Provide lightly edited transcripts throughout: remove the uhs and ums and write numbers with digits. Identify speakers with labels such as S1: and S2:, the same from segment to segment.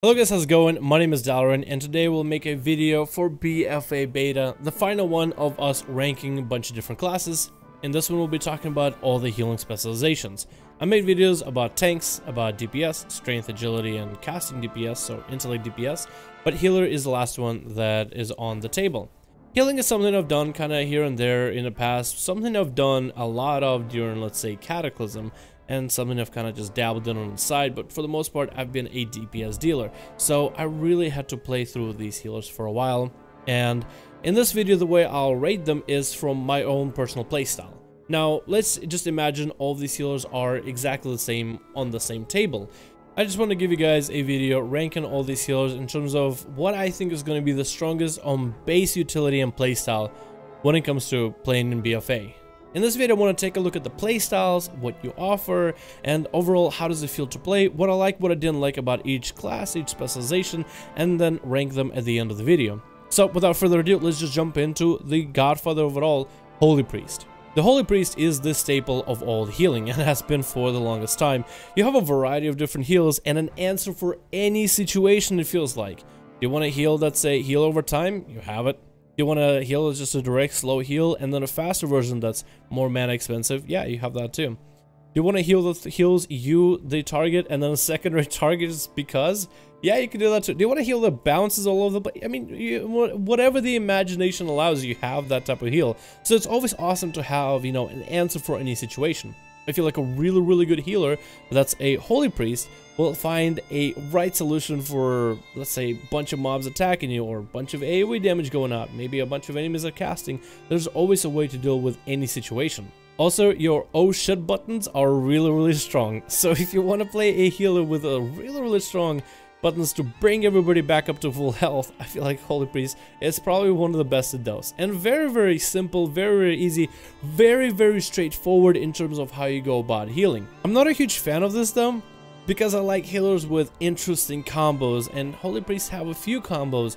S1: Hello guys, how's it going? My name is Dalaran and today we'll make a video for BFA beta, the final one of us ranking a bunch of different classes. In this one we'll be talking about all the healing specializations. I made videos about tanks, about DPS, strength, agility, and casting DPS, so intellect DPS, but healer is the last one that is on the table. Healing is something I've done kind of here and there in the past, something I've done a lot of during, let's say, Cataclysm, and something I've kind of just dabbled in on the side, but for the most part I've been a DPS dealer, so I really had to play through these healers for a while. And in this video the way I'll rate them is from my own personal playstyle. Now let's just imagine all of these healers are exactly the same on the same table. I just want to give you guys a video ranking all these healers in terms of what I think is going to be the strongest on base utility and playstyle when it comes to playing in BFA. In this video I want to take a look at the playstyles, what you offer, and overall how does it feel to play, what I like, what I didn't like about each class, each specialization, and then rank them at the end of the video. So without further ado, let's just jump into the godfather of it all, Holy Priest. The Holy Priest is the staple of all the healing and has been for the longest time. You have a variety of different heals and an answer for any situation it feels like. You want to heal that's a heal over time? You have it. You want to heal as just a direct slow heal and then a faster version that's more mana expensive? Yeah, you have that too. You want to heal that heals you, the target, and then a secondary target is because? Yeah, you can do that too. Do you want to heal that bounces all over the place? I mean, whatever the imagination allows, you have that type of heal. So it's always awesome to have, you know, an answer for any situation. I feel like a really good healer that's a Holy Priest will find a right solution for, let's say, a bunch of mobs attacking you or a bunch of AoE damage going out, maybe a bunch of enemies are casting. There's always a way to deal with any situation. Also, your oh shit buttons are really strong. So if you want to play a healer with a really strong buttons to bring everybody back up to full health, I feel like Holy Priest is probably one of the best it does. And very simple, very easy, very straightforward in terms of how you go about healing. I'm not a huge fan of this though, because I like healers with interesting combos, and Holy Priests have a few combos,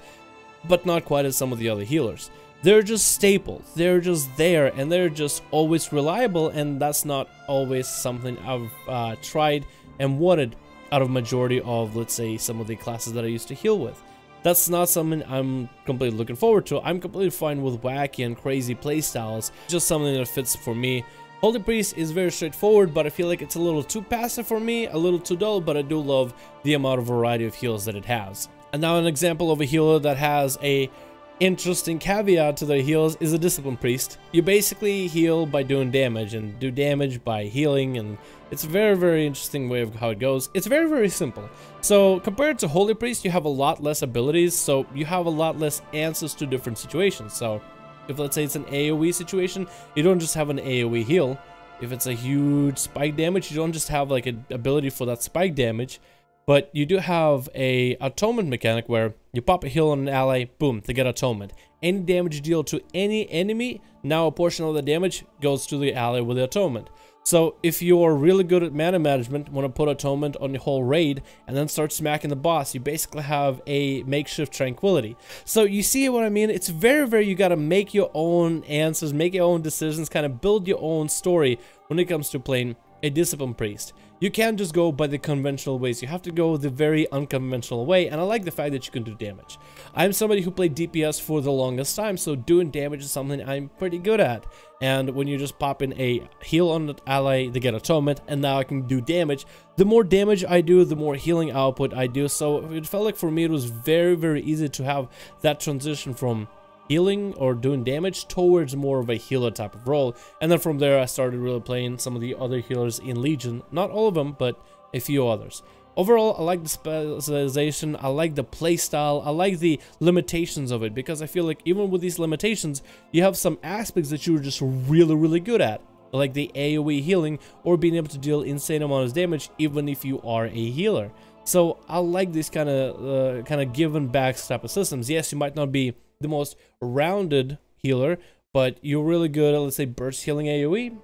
S1: but not quite as some of the other healers. They're just staple, they're just there, and they're just always reliable, and that's not always something I've tried and wanted out of majority of, let's say, some of the classes that I used to heal with. That's not something I'm completely looking forward to. I'm completely fine with wacky and crazy playstyles, just something that fits for me. Holy Priest is very straightforward, but I feel like it's a little too passive for me, a little too dull, but I do love the amount of variety of heals that it has. And now an example of a healer that has a interesting caveat to their heals is a Discipline Priest. You basically heal by doing damage and do damage by healing, and it's a very interesting way of how it goes. It's very simple. So compared to Holy Priest, you have a lot less abilities, so you have a lot less answers to different situations. So if let's say it's an AoE situation, you don't just have an AoE heal. If it's a huge spike damage, you don't just have like an ability for that spike damage, but you do have a atonement mechanic where you pop a heal on an ally, boom, they get atonement. Any damage you deal to any enemy, now a portion of the damage goes to the ally with the atonement. So if you're really good at mana management, want to put atonement on your whole raid and then start smacking the boss, you basically have a makeshift tranquility. So you see what I mean? It's very you gotta make your own answers, make your own decisions, kind of build your own story when it comes to playing a Discipline Priest. You can't just go by the conventional ways, you have to go the very unconventional way, and I like the fact that you can do damage. I'm somebody who played DPS for the longest time, so doing damage is something I'm pretty good at. And when you just pop in a heal on the ally, they get atonement, and now I can do damage. The more damage I do, the more healing output I do, so it felt like for me it was very easy to have that transition from healing or doing damage towards more of a healer type of role. And then from there I started really playing some of the other healers in Legion, not all of them, but a few others. Overall, I like the specialization, I like the playstyle, I like the limitations of it, because I feel like even with these limitations, you have some aspects that you're just really good at, like the AoE healing or being able to deal insane amounts of damage even if you are a healer. So I like these kind of give and back type of systems. Yes, you might not be the most rounded healer, but you're really good at, let's say, burst healing AoE.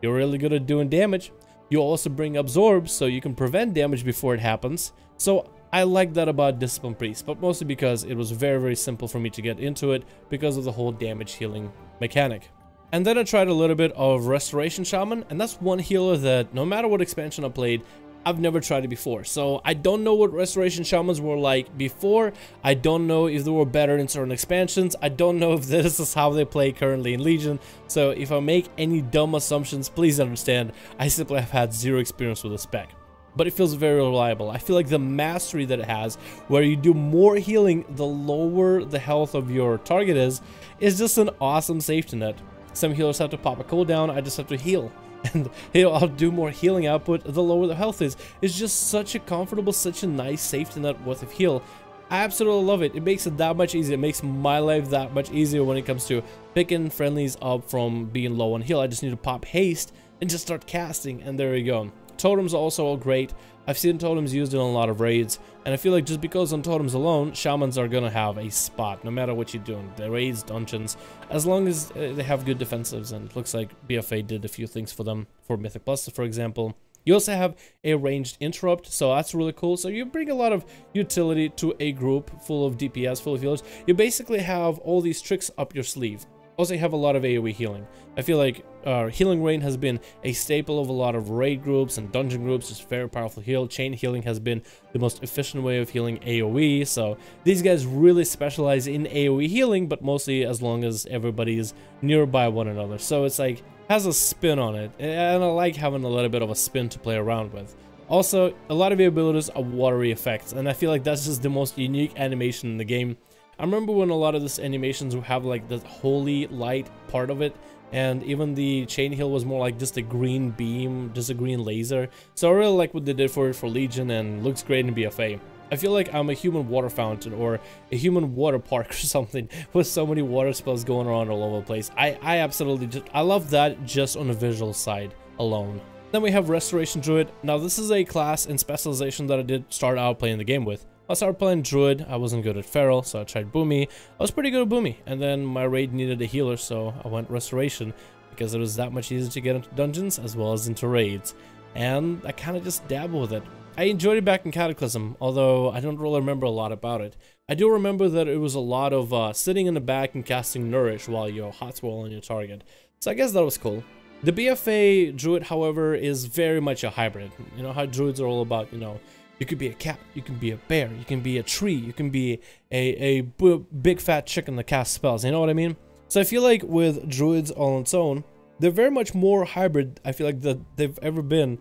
S1: You're really good at doing damage. You also bring absorb, so you can prevent damage before it happens. So I like that about Discipline Priest, but mostly because it was very simple for me to get into it because of the whole damage healing mechanic. And then I tried a little bit of Restoration Shaman, and that's one healer that no matter what expansion I played, I've never tried it before, so I don't know what Restoration Shamans were like before. I don't know if they were better in certain expansions. I don't know if this is how they play currently in Legion. So if I make any dumb assumptions, please understand. I simply have had zero experience with the spec. But it feels very reliable. I feel like the mastery that it has, where you do more healing the lower the health of your target is just an awesome safety net. Some healers have to pop a cooldown, I just have to heal. And I'll do more healing output the lower the health is. It's just such a comfortable, such a nice safety net worth of heal. I absolutely love it. It makes it that much easier. It makes my life that much easier when it comes to picking friendlies up from being low on heal. I just need to pop haste and just start casting, and there you go. Totems are also all great. I've seen totems used in a lot of raids, and I feel like just because on totems alone, shamans are gonna have a spot no matter what you're doing. The raids, dungeons, as long as they have good defensives, and it looks like BFA did a few things for them for Mythic Plus, for example. You also have a ranged interrupt, so that's really cool. So you bring a lot of utility to a group full of DPS, full of healers. You basically have all these tricks up your sleeve. Also, you have a lot of AoE healing. I feel like Healing Rain has been a staple of a lot of raid groups and dungeon groups. Just very powerful heal. Chain healing has been the most efficient way of healing AoE. So these guys really specialize in AoE healing, but mostly as long as everybody is nearby one another. So it's like, has a spin on it. And I like having a little bit of a spin to play around with. Also, a lot of your abilities are watery effects, and I feel like that's just the most unique animation in the game. I remember when a lot of these animations would have like the holy light part of it, and even the chain heal was more like just a green beam, just a green laser. So I really like what they did for it for Legion, and looks great in BFA. I feel like I'm a human water fountain or a human water park or something with so many water spells going around all over the place. I absolutely I love that just on the visual side alone. Then we have Restoration Druid. Now this is a class and specialization that I did start out playing the game with. I started playing Druid. I wasn't good at Feral, so I tried Boomy. I was pretty good at Boomy, and then my raid needed a healer, so I went Restoration because it was that much easier to get into dungeons as well as into raids. And I kind of just dabbled with it. I enjoyed it back in Cataclysm, although I don't really remember a lot about it. I do remember that it was a lot of sitting in the back and casting Nourish while you're hot swirl on your target. So I guess that was cool. The BFA Druid, however, is very much a hybrid. You know how Druids are all about, you know, you could be a cat, you can be a bear, you can be a tree, you can be a big fat chicken that casts spells, you know what I mean? So I feel like with Druids on its own, they're very much more hybrid, I feel like, that they've ever been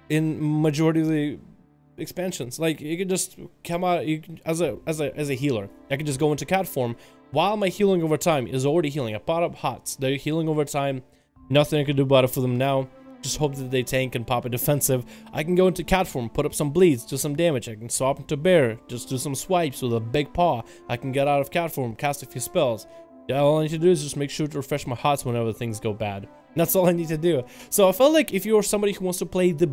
S1: in majority of the expansions. Like, you can just come out, you can, as a healer, I can just go into cat form while my healing over time is already healing. I pot up hots, they're healing over time, nothing I can do about it for them now. Just hope that they tank and pop a defensive. I can go into cat form, put up some bleeds, do some damage. I can swap into bear, just do some swipes with a big paw. I can get out of cat form, cast a few spells. All I need to do is just make sure to refresh my hots whenever things go bad. That's all I need to do. So I felt like if you're somebody who wants to play the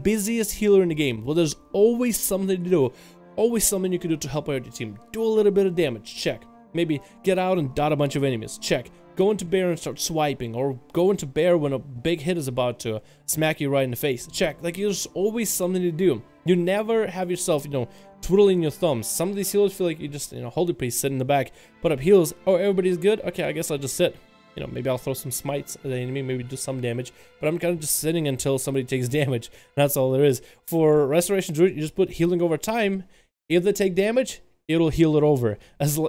S1: busiest healer in the game, well, there's always something to do, always something you can do to help out your team. Do a little bit of damage, check. Maybe get out and dot a bunch of enemies, check. Go into bear and start swiping, or go into bear when a big hit is about to smack you right in the face. Check. Like, there's always something to do. You never have yourself, you know, twiddling your thumbs. Some of these healers feel like you just, you know, holy priest, sit in the back, put up heals. Oh, everybody's good? Okay, I guess I'll just sit. You know, maybe I'll throw some smites at the enemy, maybe do some damage, but I'm kind of just sitting until somebody takes damage. That's all there is. For Restoration Druid, you just put healing over time. If they take damage, it'll heal it over.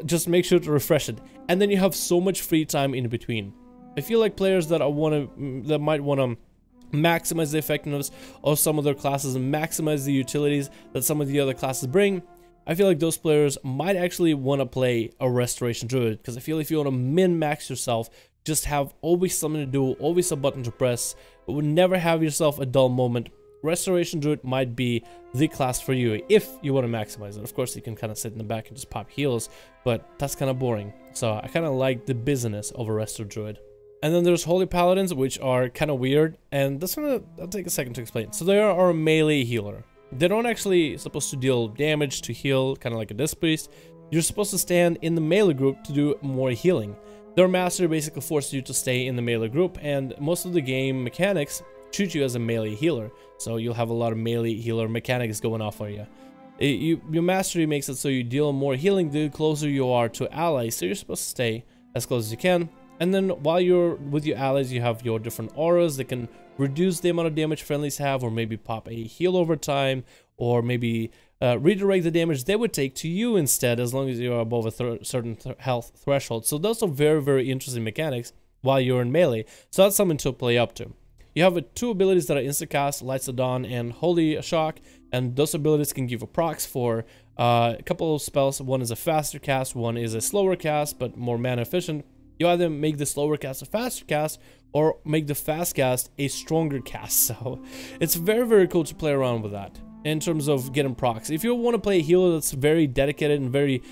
S1: Just make sure to refresh it, and then you have so much free time in between. I feel like players that might want to maximize the effectiveness of some of their classes and maximize the utilities that some of the other classes bring, I feel like those players might actually want to play a Restoration Druid, because I feel if you want to min-max yourself, just have always something to do, always a button to press, but would never have yourself a dull moment. Restoration Druid might be the class for you if you want to maximize it. Of course, you can kind of sit in the back and just pop heals, but that's kind of boring. So I kind of like the business of a Resto Druid. And then there's Holy Paladins, which are kind of weird, and this one I'll take a second to explain. So they are a melee healer. They don't actually supposed to deal damage to heal, kind of like a Disc Priest. You're supposed to stand in the melee group to do more healing. Their master basically forces you to stay in the melee group, and most of the game mechanics treat you as a melee healer, so you'll have a lot of melee healer mechanics going off for you. Your mastery makes it so you deal more healing the closer you are to allies, so you're supposed to stay as close as you can. And then while you're with your allies, you have your different auras that can reduce the amount of damage friendlies have, or maybe pop a heal over time, or maybe redirect the damage they would take to you instead, as long as you're above a certain health threshold. So those are very, very interesting mechanics while you're in melee. So that's something to play up to. You have two abilities that are insta-cast, Lights of Dawn and Holy Shock, and those abilities can give you procs for a couple of spells. One is a faster cast, one is a slower cast, but more mana efficient. You either make the slower cast a faster cast, or make the fast cast a stronger cast. So it's very, very cool to play around with that in terms of getting procs. If you want to play a healer that's very dedicated and very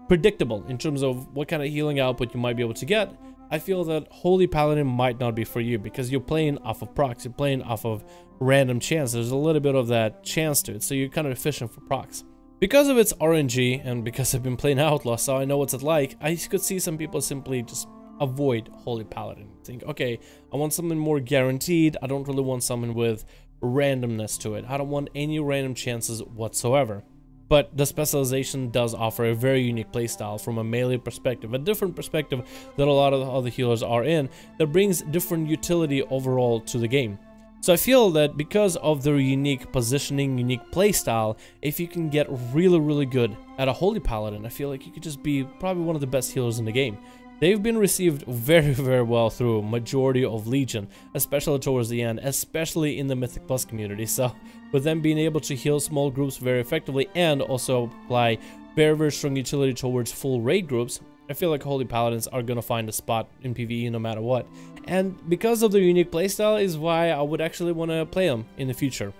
S1: predictable in terms of what kind of healing output you might be able to get, I feel that Holy Paladin might not be for you, because you're playing off of procs, you're playing off of random chance. There's a little bit of that chance to it, so you're kind of efficient for procs. Because of its RNG, and because I've been playing Outlaw, so I know what's it like, I could see some people simply just avoid Holy Paladin. Think, okay, I want something more guaranteed, I don't really want something with randomness to it. I don't want any random chances whatsoever. But the specialization does offer a very unique playstyle from a melee perspective, a different perspective that a lot of the other healers are in, that brings different utility overall to the game. So I feel that because of their unique positioning, unique playstyle, if you can get really, really good at a Holy Paladin, I feel like you could just be probably one of the best healers in the game. They've been received very, very well through majority of Legion, especially towards the end, especially in the Mythic Plus community. So with them being able to heal small groups very effectively and also apply very, very strong utility towards full raid groups, I feel like Holy Paladins are going to find a spot in PvE no matter what. And because of their unique playstyle is why I would actually want to play them in the future.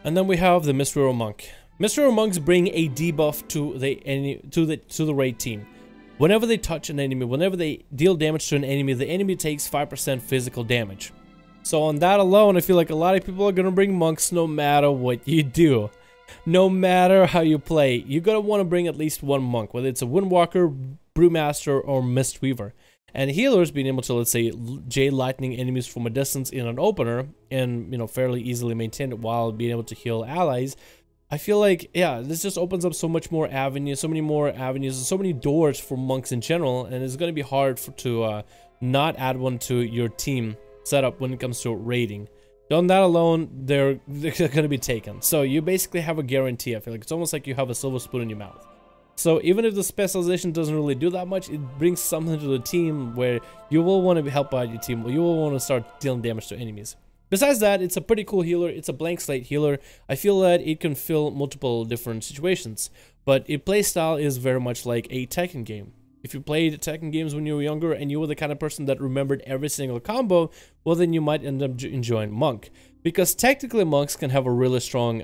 S1: And then we have the Mystery Monk. Mystery Monks bring a debuff to the raid team. Whenever they touch an enemy, whenever they deal damage to an enemy, the enemy takes 5% physical damage. So on that alone, I feel like a lot of people are going to bring monks no matter what you do. No matter how you play, you're going to want to bring at least one monk, whether it's a Windwalker, Brewmaster, or Mistweaver. And healers being able to, let's say, Jade Lightning enemies from a distance in an opener, and, you know, fairly easily maintain it while being able to heal allies. I feel like, yeah, this just opens up so much more avenues, so many more avenues, and so many doors for monks in general, and it's going to be hard to not add one to your team setup when it comes to raiding. On that alone, they're going to be taken. So you basically have a guarantee. I feel like it's almost like you have a silver spoon in your mouth. So even if the specialization doesn't really do that much, it brings something to the team where you will want to help out your team, or you will want to start dealing damage to enemies. Besides that, it's a pretty cool healer. It's a blank slate healer. I feel that it can fill multiple different situations, but its playstyle is very much like a Tekken game. If you played Tekken games when you were younger and you were the kind of person that remembered every single combo, well, then you might end up enjoying Monk. Because technically monks can have a really strong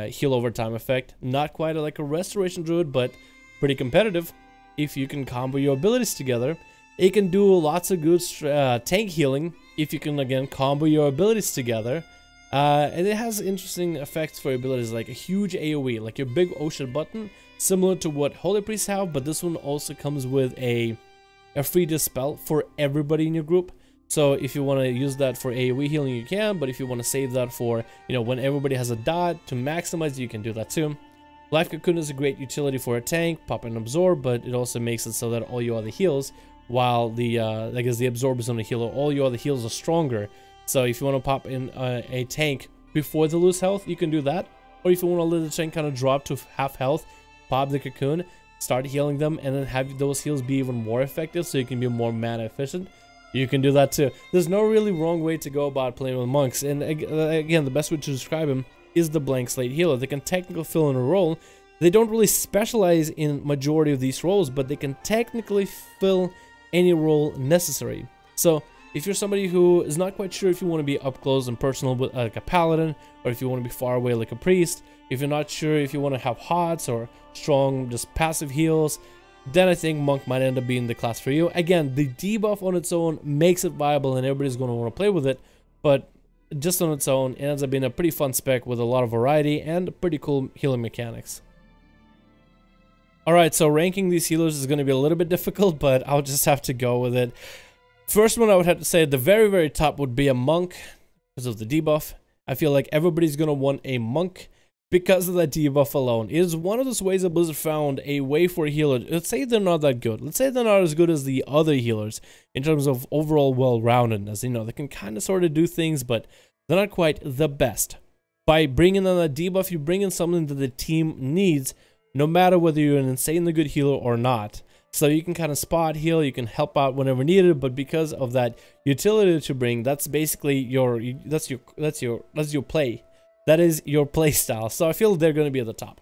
S1: heal over time effect. Not quite like a restoration druid, but pretty competitive. If you can combo your abilities together, it can do lots of good tank healing. If you can, again, combo your abilities together. And it has interesting effects for abilities, like a huge AoE, like your big ocean button, similar to what Holy Priests have, but this one also comes with a free dispel for everybody in your group. So if you want to use that for AoE healing, you can, but if you want to save that for, you know, when everybody has a dot to maximize, you can do that too. Life Cocoon is a great utility for a tank, pop and absorb, but it also makes it so that all your other heals, while the, I guess the absorb is on the healer, all your other heals are stronger. So if you want to pop in a tank before they lose health, you can do that. Or if you want to let the tank kind of drop to half health, pop the cocoon, start healing them, and then have those heals be even more effective so you can be more mana efficient, you can do that too. There's no really wrong way to go about playing with monks, and again, the best way to describe them is the blank slate healer. They can technically fill in a role. They don't really specialize in majority of these roles, but they can technically fill any role necessary. So if you're somebody who is not quite sure if you want to be up close and personal with like a paladin, or if you want to be far away like a priest, if you're not sure if you want to have HOTS or strong just passive heals, then I think monk might end up being the class for you. Again, the debuff on its own makes it viable and everybody's going to want to play with it, but just on its own, it ends up being a pretty fun spec with a lot of variety and pretty cool healing mechanics. Alright, so ranking these healers is going to be a little bit difficult, but I'll just have to go with it. First one I would have to say at the very, very top would be a monk because of the debuff. I feel like everybody's going to want a monk because of that debuff alone. It is one of those ways that Blizzard found a way for a healer. Let's say they're not that good. Let's say they're not as good as the other healers in terms of overall well-roundedness. You know, they can kind of sort of do things, but they're not quite the best. By bringing in that debuff, you bring in something that the team needs, no matter whether you're an insanely good healer or not. So you can kind of spot heal, you can help out whenever needed, but because of that utility to bring, that's basically your play. That is your play style. So I feel they're going to be at the top.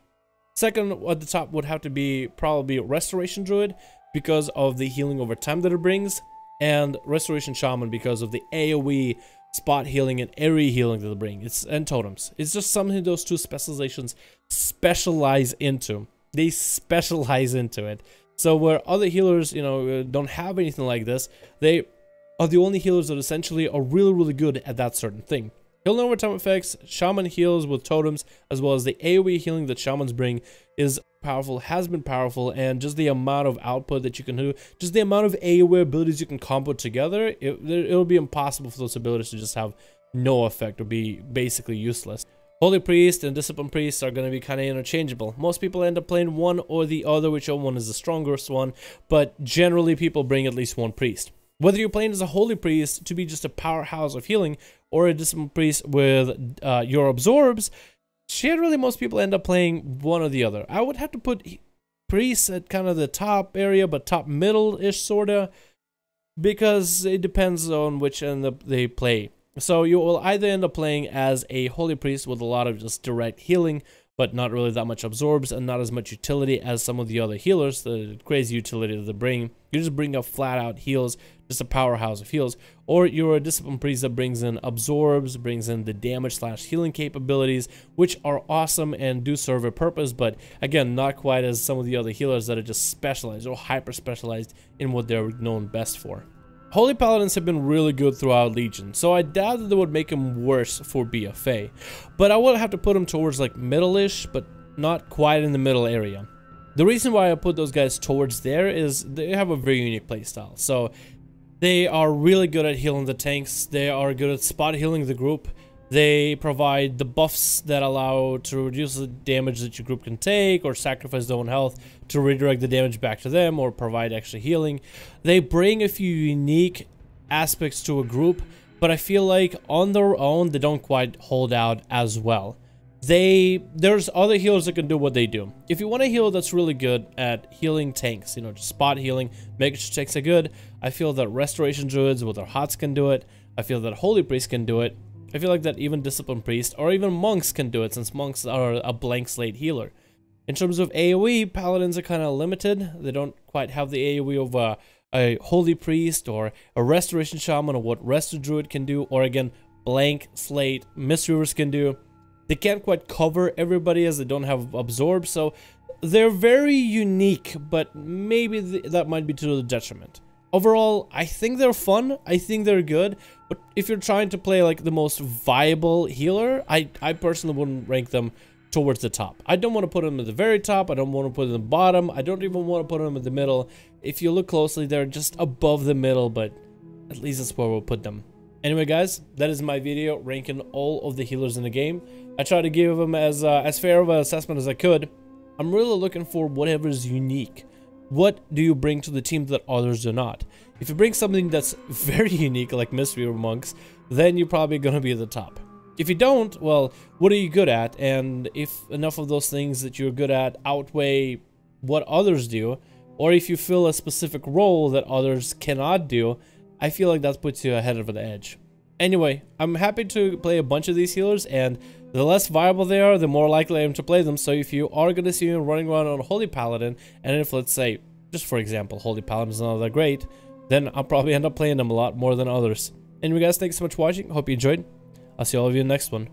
S1: Second at the top would have to be probably Restoration Druid because of the healing over time that it brings, and Restoration Shaman because of the AoE spot healing and area healing that it brings. And totems. It's just something those two specializations specialize into. They specialize into it. So where other healers, you know, don't have anything like this, they are the only healers that essentially are really, really good at that certain thing. Healing over time effects, Shaman heals with totems, as well as the AoE healing that Shamans bring is powerful, has been powerful, and just the amount of output that you can do, just the amount of AoE abilities you can combo together, it'll be impossible for those abilities to just have no effect or be basically useless. Holy Priest and Discipline Priest are going to be kind of interchangeable. Most people end up playing one or the other, whichever one is the strongest one, but generally people bring at least one priest. Whether you're playing as a Holy Priest to be just a powerhouse of healing, or a Discipline Priest with your absorbs, generally most people end up playing one or the other. I would have to put Priests at kind of the top area, but top middle-ish sorta, because it depends on which end they play. So you will either end up playing as a Holy Priest with a lot of just direct healing, but not really that much absorbs and not as much utility as some of the other healers, the crazy utility that they bring. You just bring up flat out heals, just a powerhouse of heals. Or you're a Discipline Priest that brings in absorbs, brings in the damage / healing capabilities, which are awesome and do serve a purpose, but again, not quite as some of the other healers that are just specialized or hyper specialized in what they're known best for. Holy Paladins have been really good throughout Legion, so I doubt that they would make them worse for BFA. But I would have to put them towards like middle-ish, but not quite in the middle area. The reason why I put those guys towards there is they have a very unique playstyle. So they are really good at healing the tanks, they are good at spot healing the group, they provide the buffs that allow to reduce the damage that your group can take or sacrifice their own health to redirect the damage back to them or provide extra healing. They bring a few unique aspects to a group, but I feel like on their own they don't quite hold out as well. There's other healers that can do what they do. If you want a healer that's really good at healing tanks, you know, just spot healing, making sure tanks are good, I feel that Restoration Druids with their HOTS can do it. I feel that Holy Priest can do it. I feel like that even Discipline Priest or even Monks can do it, since Monks are a blank slate healer. In terms of AoE, Paladins are kind of limited. They don't quite have the AoE of a Holy Priest or a Restoration Shaman, or what Rest Druid can do, or again, blank slate Mistweavers can do. They can't quite cover everybody as they don't have Absorb, so they're very unique, but maybe that might be to the detriment. Overall, I think they're fun, I think they're good, but if you're trying to play like the most viable healer, I personally wouldn't rank them towards the top. I don't want to put them at the very top, I don't want to put them at the bottom, I don't even want to put them in the middle. If you look closely, they're just above the middle, but at least that's where we'll put them. Anyway guys, that is my video ranking all of the healers in the game. I try to give them as fair of an assessment as I could. I'm really looking for whatever is unique. What do you bring to the team that others do not? If you bring something that's very unique, like Mistweaver Monks, then you're probably going to be at the top. If you don't, well, what are you good at? And if enough of those things that you're good at outweigh what others do, or if you fill a specific role that others cannot do, I feel like that puts you ahead of the edge. Anyway, I'm happy to play a bunch of these healers, and the less viable they are, the more likely I am to play them. So if you are going to see me running around on Holy Paladin, and if, let's say, just for example, Holy Paladin is not that great, then I'll probably end up playing them a lot more than others. Anyway guys, thanks so much for watching, hope you enjoyed. I'll see all of you in the next one.